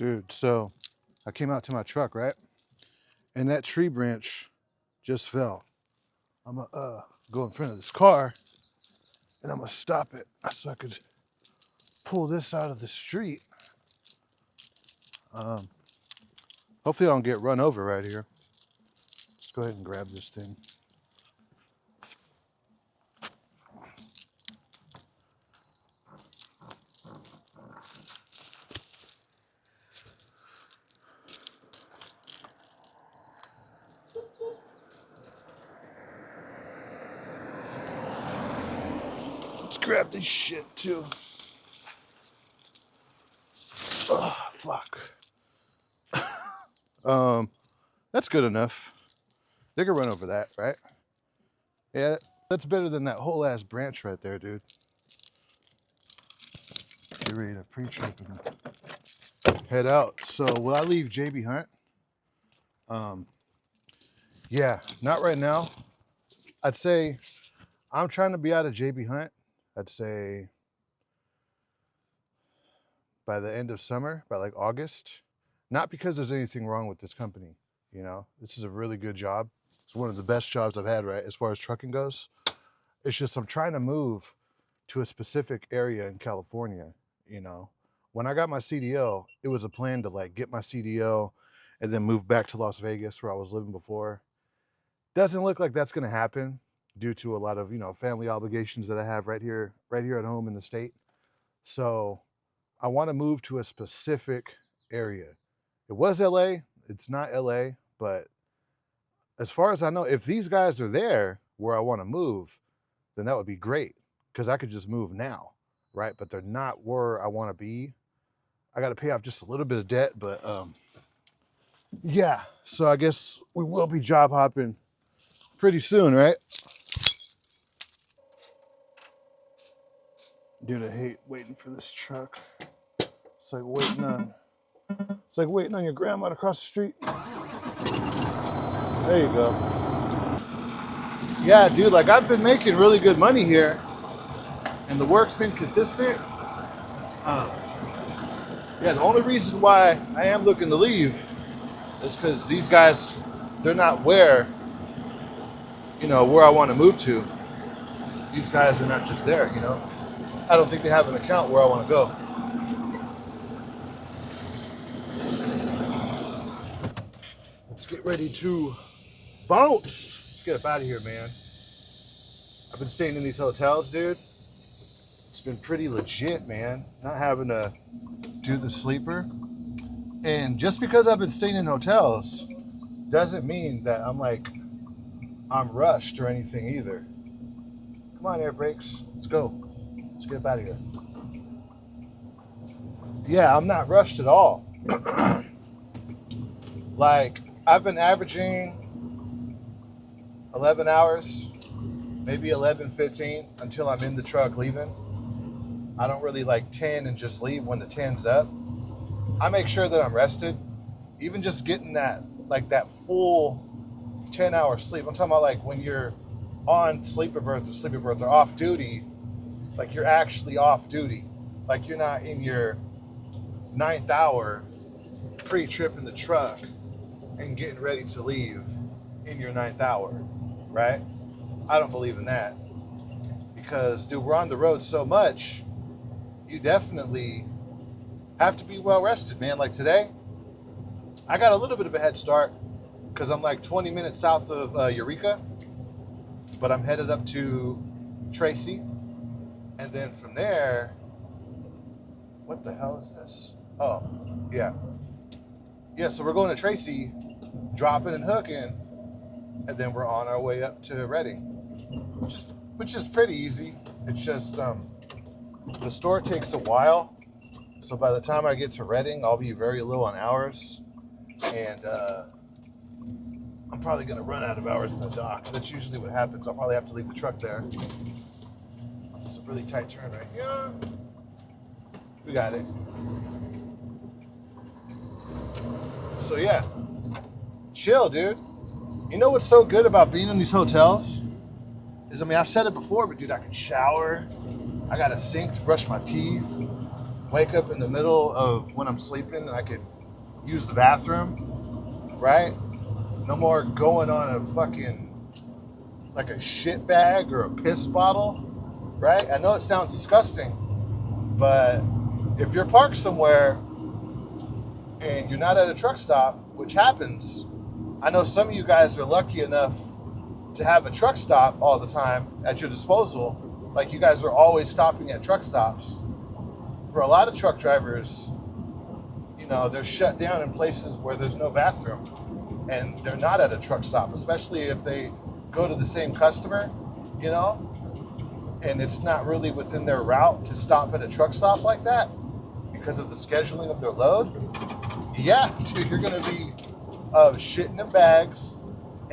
Dude, so I came out to my truck, right? And that tree branch just fell. I'm gonna go in front of this car and I'm gonna stop it so I could pull this out of the street. Hopefully I don't get run over right here. Let's go ahead and grab this thing. Let's grab this shit too. Oh, fuck. That's good enough. They can run over that, right? Yeah, that's better than that whole ass branch right there, dude. Get ready to pre-trip and head out. So will I leave JB Hunt? Yeah, not right now. I'd say I'm trying to be out of JB Hunt. I'd say by the end of summer, by like August. Not because there's anything wrong with this company, you know. This is a really good job. It's one of the best jobs I've had, right, as far as trucking goes. It's just I'm trying to move to a specific area in California, you know. When I got my CDL, it was a plan to like get my CDL and then move back to Las Vegas where I was living before. Doesn't look like that's going to happen due to a lot of, you know, family obligations that I have right here at home in the state. So I want to move to a specific area. It was LA, it's not LA, but as far as I know, if these guys are there where I want to move, then that would be great because I could just move now, right? But they're not where I want to be. I got to pay off just a little bit of debt, but yeah. So I guess we will be job hopping pretty soon, right? Dude, I hate waiting for this truck. It's like waiting on your grandma to cross the street. There you go. Yeah, dude, like I've been making really good money here and the work's been consistent. Yeah, the only reason why I am looking to leave is because these guys, they're not where I want to move to. These guys are not just there, you know. I don't think they have an account where I want to go. Let's get ready to bounce. Let's get up out of here, man. I've been staying in these hotels, dude. It's been pretty legit, man. Not having to do the sleeper. And just because I've been staying in hotels doesn't mean that I'm rushed or anything either. Come on, air brakes. Let's go. Let's get up out of here. Yeah, I'm not rushed at all. Like, I've been averaging 11 hours, maybe 11, 15 until I'm in the truck leaving. I don't really like 10 and just leave when the 10's up. I make sure that I'm rested. Even just getting that full 10-hour sleep. I'm talking about like when you're on sleeper berth or off duty, like you're actually off duty. Like you're not in your 9th hour pre-trip in the truck and getting ready to leave in your 9th hour, right? I don't believe in that because, dude, we're on the road so much, you definitely have to be well rested, man. Like today, I got a little bit of a head start because I'm like 20 minutes south of Eureka, but I'm headed up to Tracy. And then from there, what the hell is this? Oh, yeah. Yeah, so we're going to Tracy, dropping and hooking, and then we're on our way up to Redding, which is pretty easy. It's just the store takes a while, so by the time I get to Redding, I'll be very low on hours, and I'm probably going to run out of hours in the dock. That's usually what happens. I'll probably have to leave the truck there. It's a really tight turn right here. We got it. So yeah, chill, dude. You know what's so good about being in these hotels? I've said it before, but dude, I can shower. I got a sink to brush my teeth. wake up in the middle of when I'm sleeping and I could use the bathroom, right? No more going on a fucking like a shit bag or a piss bottle, right? I know it sounds disgusting, but if you're parked somewhere and you're not at a truck stop, which happens, I know some of you guys are lucky enough to have a truck stop all the time at your disposal. Like you guys are always stopping at truck stops. For a lot of truck drivers, you know, they're shut down in places where there's no bathroom and they're not at a truck stop, especially if they go to the same customer, you know, and it's not really within their route to stop at a truck stop like that because of the scheduling of their load. Yeah, dude, you're going to be shitting in bags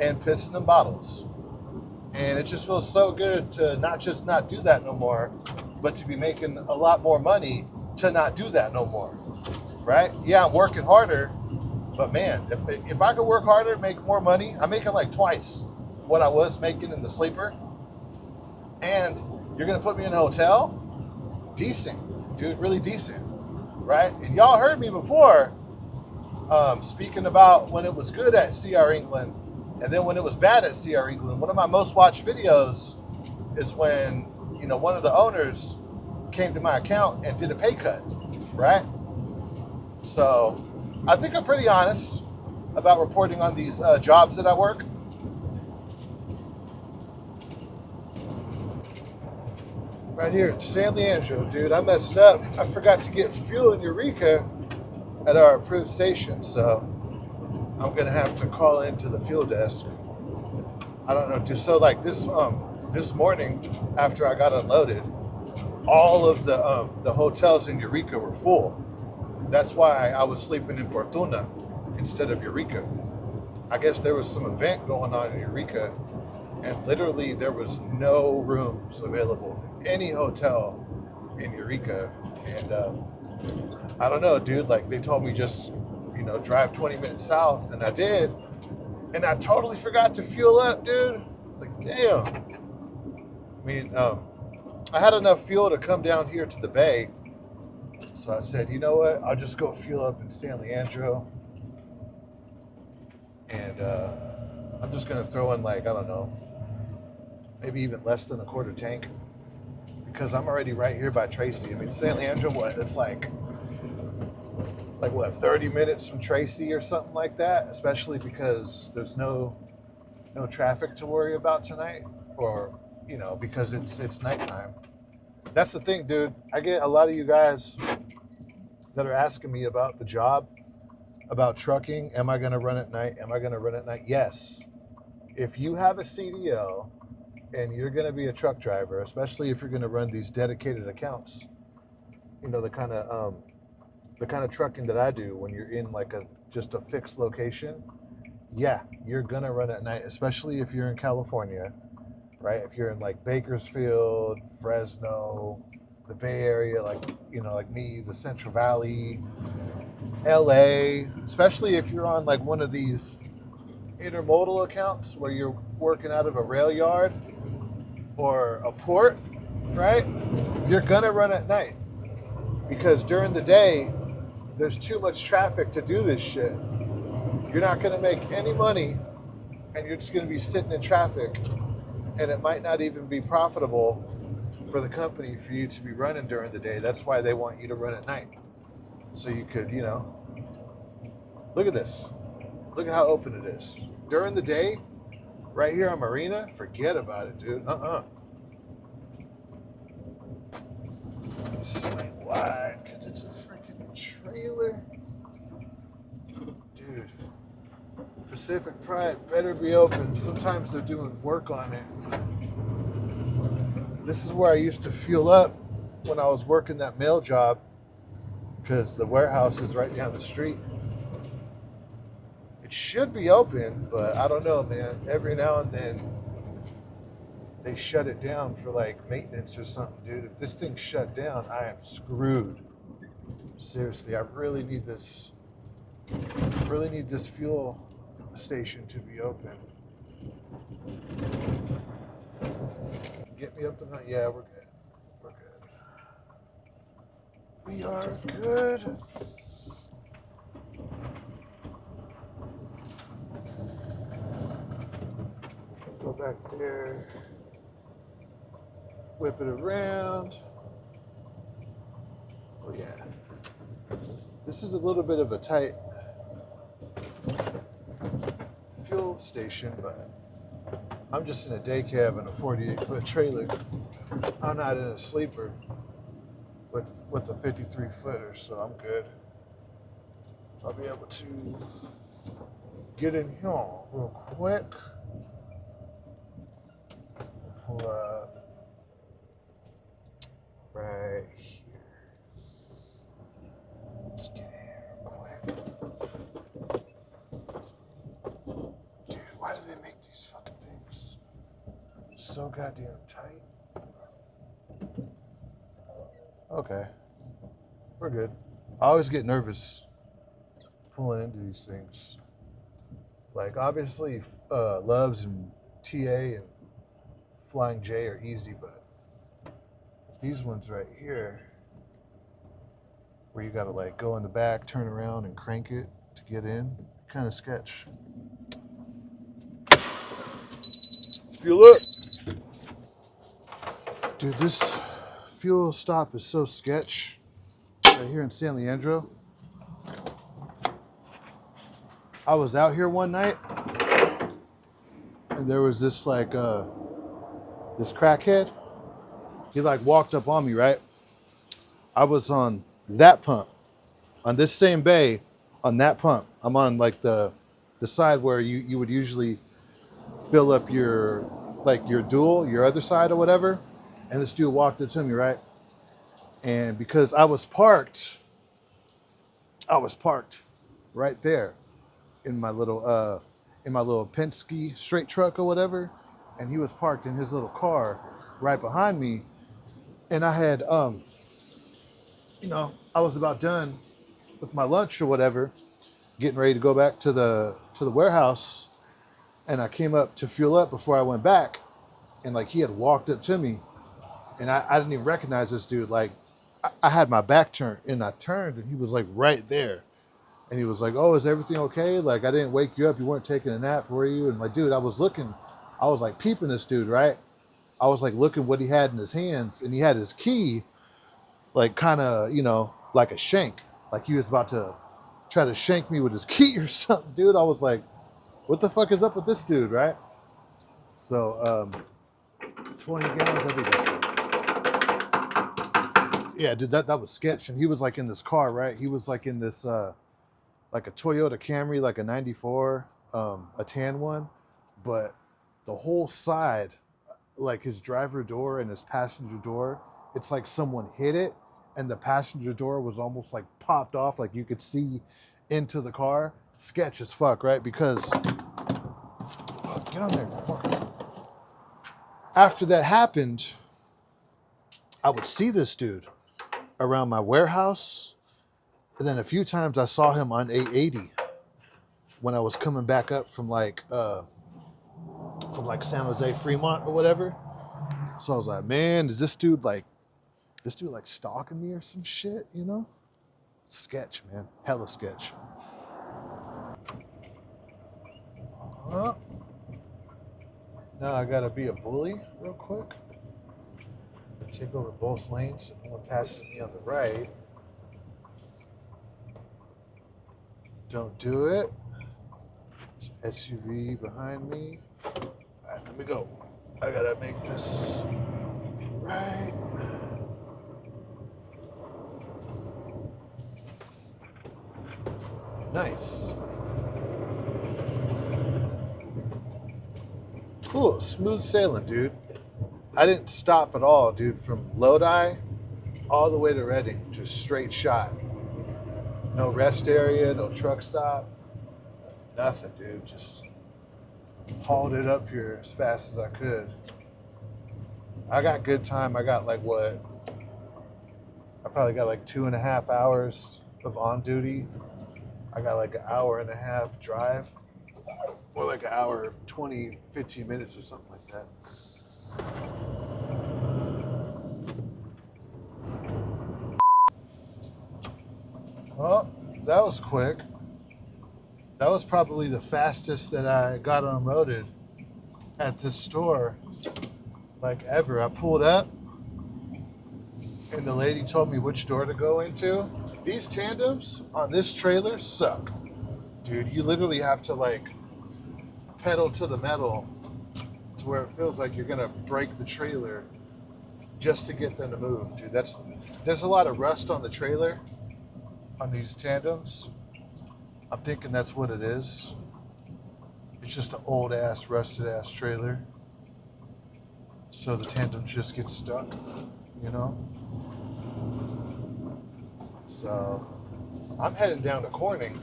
and pissing in bottles. And it just feels so good to not just not do that no more, but to be making a lot more money to not do that no more, right? Yeah, I'm working harder, but man, if I could work harder, make more money, I'm making like twice what I was making in the sleeper, and you're gonna put me in a hotel, decent, dude, really decent, right? And y'all heard me before speaking about when it was good at CR England, and then when it was bad at CR England. One of my most watched videos is when, you know, one of the owners came to my account and did a pay cut, right? So I think I'm pretty honest about reporting on these jobs that I work. Right here, San Leandro, dude. I messed up. I forgot to get fuel in Eureka at our approved station, so I'm gonna have to call into the fuel desk. I don't know. Just so like this morning after I got unloaded, all of the hotels in Eureka were full. That's why I was sleeping in Fortuna instead of Eureka. I guess there was some event going on in Eureka, and literally there was no rooms available in any hotel in Eureka. And I don't know, dude. Like they told me just, you know, drive 20 minutes south, and I did, and I totally forgot to fuel up, dude. Like damn. I mean, I had enough fuel to come down here to the bay, so I said, you know what? I'll just go fuel up in San Leandro, and I'm just gonna throw in like I don't know, maybe even less than a quarter tank, because I'm already right here by Tracy. I mean, San Leandro, what? It's like what, 30 minutes from Tracy or something like that. Especially because there's no traffic to worry about tonight, or you know, because it's nighttime. That's the thing, dude. I get a lot of you guys that are asking me about the job, about trucking. Am I going to run at night? Am I going to run at night? Yes. If you have a CDL and you're going to be a truck driver, especially if you're going to run these dedicated accounts, you know, the kind of trucking that I do when you're in like just a fixed location, yeah, you're going to run at night, especially if you're in California, right? If you're in like Bakersfield, Fresno, the Bay Area, like, you know, like me, the Central Valley, LA, especially if you're on like one of these intermodal accounts where you're working out of a rail yard or a port, right? You're gonna run at night because during the day, there's too much traffic to do this shit. You're not gonna make any money and you're just gonna be sitting in traffic, and it might not even be profitable for the company for you to be running during the day. That's why they want you to run at night. So you could, you know, look at this. Look at how open it is. During the day, right here on Marina, forget about it, dude. Swing wide, because it's a freaking trailer. Dude, Pacific Pride better be open. Sometimes they're doing work on it. This is where I used to fuel up when I was working that mail job, because the warehouse is right down the street. It should be open, but I don't know, man. Every now and then they shut it down for like maintenance or something, dude. If this thing's shut down, I am screwed. Seriously, I really need this fuel station to be open. Get me up tonight? Yeah, we're good. We're good. We are good. Go back there. Whip it around. Oh yeah. This is a little bit of a tight fuel station, but I'm just in a day cab in a 48-foot trailer. I'm not in a sleeper with a 53 footer, so I'm good. I'll be able to get in here real quick. Pull up right here. Let's get in here real quick. Dude, why do they make these fucking things so goddamn tight? Okay, we're good. I always get nervous pulling into these things. Like, obviously, Loves and TA and Flying J are easy, but these ones right here, where you gotta like go in the back, turn around, and crank it to get in, kind of sketch. Fuel up. Dude, this fuel stop is so sketch. Right here in San Leandro. I was out here one night, and there was this like this crackhead. He like walked up on me, right? I was on that pump, on this same bay, on that pump. I'm on like the side where you would usually fill up your like your dual, your other side or whatever. And this dude walked up to me, right? And because I was parked right there in my little Penske straight truck or whatever, and he was parked in his little car right behind me. And I had I was about done with my lunch or whatever, getting ready to go back to the warehouse, and I came up to fuel up before I went back, and like he had walked up to me, and I didn't even recognize this dude. Like I had my back turned, and I turned, and he was like right there, and he was like, "Oh, is everything okay? Like I didn't wake you up. You weren't taking a nap, were you?" And like, dude, I was like peeping this dude, right? I was like looking what he had in his hands, and he had his key, like kind of, like a shank, like he was about to try to shank me with his key or something, dude. I was like, what the fuck is up with this dude, right? So, 20 gallons, I think that's good. Yeah, dude, that was sketch. And he was like in this car, right? He was like in this, like a Toyota Camry, like a 94, a tan one. But the whole side, like his driver door and his passenger door, it's like someone hit it, and the passenger door was almost like popped off, like you could see into the car. Sketch as fuck, right? Because get on there, fucker. After that happened, I would see this dude around my warehouse, and then a few times I saw him on 880 when I was coming back up from like San Jose Fremont or whatever. So I was like, man, is this dude like stalking me or some shit, Sketch, man. Hella sketch. Now I gotta be a bully real quick. Take over both lanes so no one passes me on the right. Don't do it. SUV behind me. All right, let me go. I gotta make this right. Nice. Cool, smooth sailing, dude. I didn't stop at all, dude, from Lodi all the way to Reading, just straight shot. No rest area, no truck stop, nothing, dude. Just hauled it up here as fast as I could. I got good time. I got like what? I probably got like 2.5 hours of on duty. I got like an hour and a half drive, or like an hour, 20, 15 minutes or something like that. Well, that was quick. That was probably the fastest that I got unloaded at this store, like ever. I pulled up and the lady told me which door to go into. These tandems on this trailer suck. Dude, you literally have to like pedal to the metal to where it feels like you're gonna break the trailer just to get them to move, dude. There's a lot of rust on the trailer on these tandems. I'm thinking that's what it is. It's just an old ass, rusted ass trailer. So the tandems just get stuck, you know? So I'm heading down to Corning.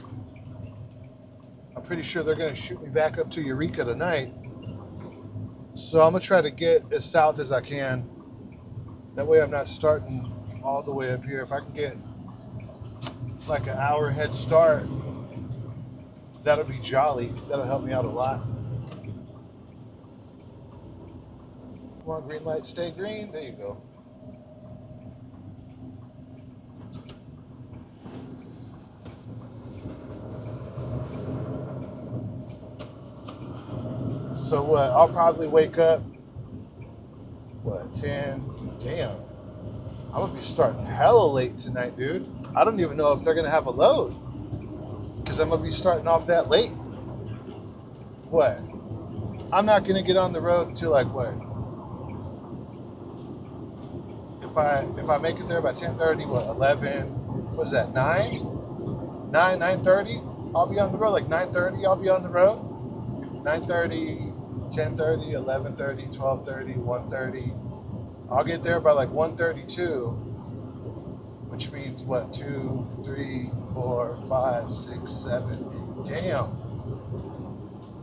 I'm pretty sure they're gonna shoot me back up to Eureka tonight. So I'm gonna try to get as south as I can. That way I'm not starting from all the way up here. If I can get like an hour head start, that'll be jolly. That'll help me out a lot. Come on, green light, stay green. There you go. So what? I'll probably wake up, 10? Damn. I'm gonna be starting hella late tonight, dude. I don't even know if they're gonna have a load because I'm gonna be starting off that late. What? I'm not gonna get on the road until like what? If I make it there by 10:30, what, 11? What's that? 9? 9:30? I'll be on the road like 9:30. I'll be on the road. 9:30, 10:30, 11:30, 12:30, 1:30. I'll get there by like 1:32, which means what? 2, 3, 4, 5, 6, 7, 8. Damn.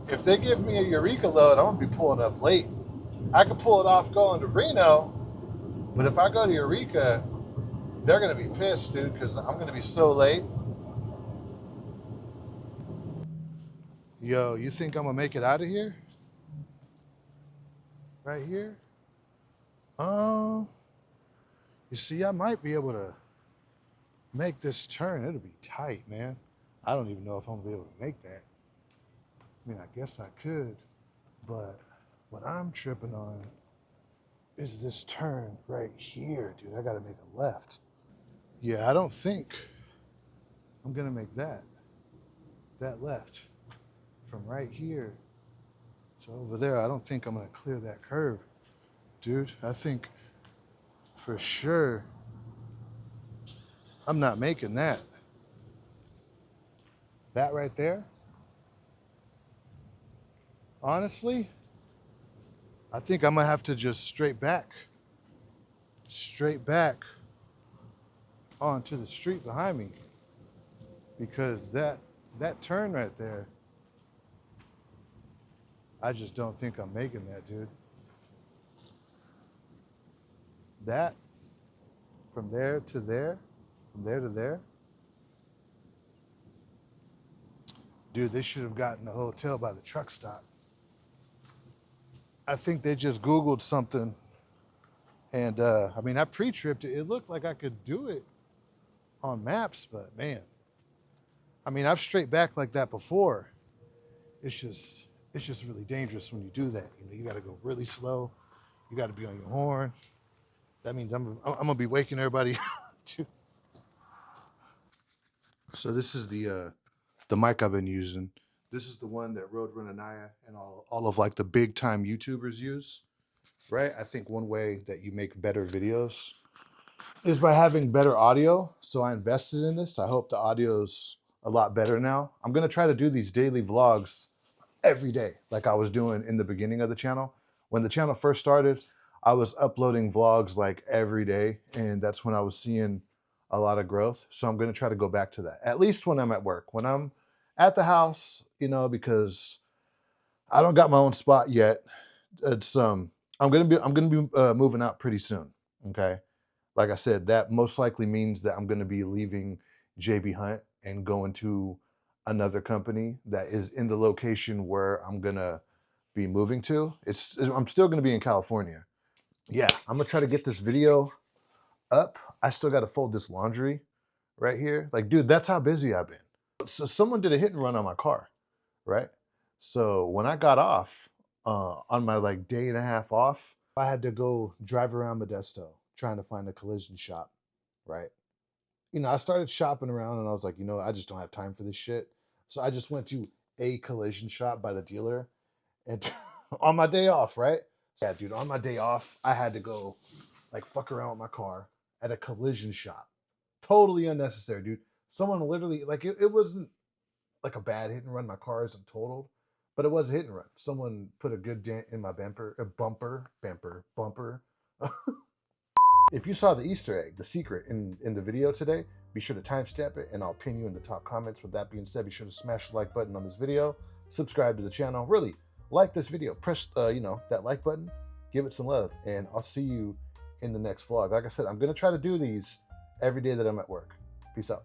If they give me a Eureka load, I'm gonna be pulling up late. I could pull it off going to Reno, but if I go to Eureka, they're gonna be pissed, dude, because I'm gonna be so late. Yo, you think I'm gonna make it out of here? Right here? Um, you see, I might be able to make this turn. It'll be tight, man. I don't even know if I'm gonna be able to make that. I mean, I guess I could, but what I'm tripping on is this turn right here, dude. I gotta make a left. Yeah, I don't think I'm gonna make that left from right here to over there. I don't think I'm gonna clear that curve, dude. I think for sure I'm not making that. That right there, honestly, I think I'm gonna have to just straight back onto the street behind me because that turn right there, I just don't think I'm making that, dude. That from there to there, from there to there, dude, they should have gotten a hotel by the truck stop. I think they just Googled something, and I mean, I pre-tripped it. It looked like I could do it on maps, but man, I mean, I've straight back like that before. It's just really dangerous when you do that. You know, you got to go really slow. You got to be on your horn. That means I'm gonna be waking everybody too. So this is the mic I've been using. This is the one that Roadrunner Naya and all of like the big time YouTubers use, right? I think one way that you make better videos is by having better audio. So I invested in this. I hope the audio's a lot better now. I'm gonna try to do these daily vlogs every day, like I was doing in the beginning of the channel. When the channel first started, I was uploading vlogs like every day, and that's when I was seeing a lot of growth. So I'm gonna try to go back to that, at least when I'm at work. When I'm at the house, you know, because I don't got my own spot yet. It's I'm gonna be moving out pretty soon. Okay, like I said, that most likely means that I'm gonna be leaving JB Hunt and going to another company that is in the location where I'm gonna be moving to. I'm still gonna be in California. Yeah, I'm gonna try to get this video up. I still gotta fold this laundry, right here. Like, dude, that's how busy I've been. So someone did a hit and run on my car, right? So when I got off on my like day and a half off, I had to go drive around Modesto trying to find a collision shop, right? I started shopping around and I was like, I just don't have time for this shit. So I just went to a collision shop by the dealer and on my day off, right? So, yeah, dude, on my day off, I had to go like fuck around with my car at a collision shop. Totally unnecessary, dude. Someone literally, like, it wasn't like a bad hit and run. My car isn't totaled, but it was a hit and run. Someone put a good dent in my bumper. If you saw the Easter egg, the secret in the video today, be sure to timestamp it and I'll pin you in the top comments. With that being said, be sure to smash the like button on this video, subscribe to the channel, really like this video, press that like button, give it some love, and I'll see you in the next vlog. Like I said, I'm gonna try to do these every day that I'm at work. Peace out.